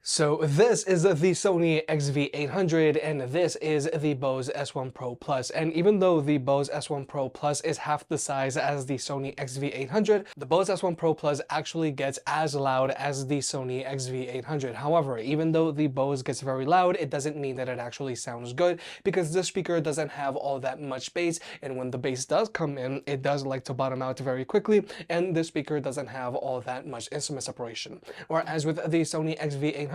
So this is the Sony XV800 and this is the Bose S1 Pro Plus. And even though the Bose S1 Pro Plus is half the size as the Sony XV800, the Bose S1 Pro Plus actually gets as loud as the Sony XV800. However, even though the Bose gets very loud, it doesn't mean that it actually sounds good because the speaker doesn't have all that much bass, and when the bass does come in, it does like to bottom out very quickly, and the speaker doesn't have all that much instrument separation. Whereas with the Sony XV800,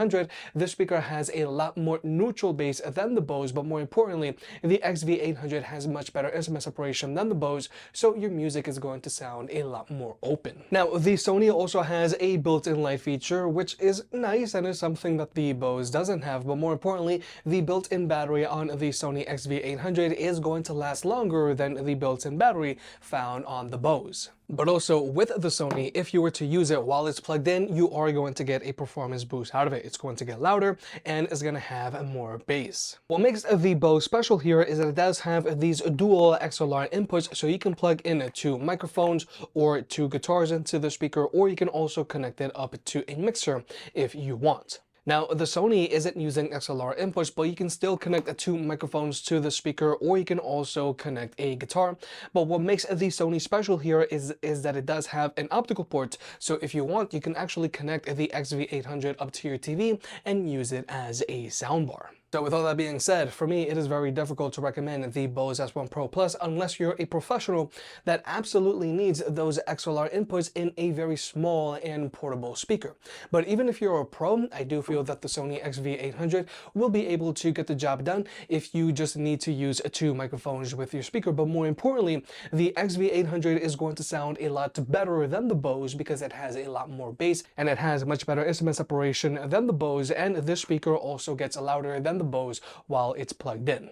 this speaker has a lot more neutral bass than the Bose, but more importantly, the XV800 has much better instrument separation than the Bose, so your music is going to sound a lot more open. Now, the Sony also has a built-in light feature, which is nice and is something that the Bose doesn't have, but more importantly, the built-in battery on the Sony XV800 is going to last longer than the built-in battery found on the Bose. But also with the Sony, if you were to use it while it's plugged in, you are going to get a performance boost out of it. It's going to get louder and it's going to have more bass. What makes the Bose special here is that it does have these dual XLR inputs, so you can plug in two microphones or two guitars into the speaker, or you can also connect it up to a mixer if you want. Now, the Sony isn't using XLR inputs, but you can still connect the two microphones to the speaker, or you can also connect a guitar. But what makes the Sony special here is that it does have an optical port. So if you want, you can actually connect the XV800 up to your TV and use it as a soundbar. So with all that being said, for me, it is very difficult to recommend the Bose S1 Pro Plus unless you're a professional that absolutely needs those XLR inputs in a very small and portable speaker. But even if you're a pro, I do feel that the Sony XV800 will be able to get the job done if you just need to use two microphones with your speaker. But more importantly, the XV800 is going to sound a lot better than the Bose because it has a lot more bass and it has much better instrument separation than the Bose, and this speaker also gets louder than the Bose while it's plugged in.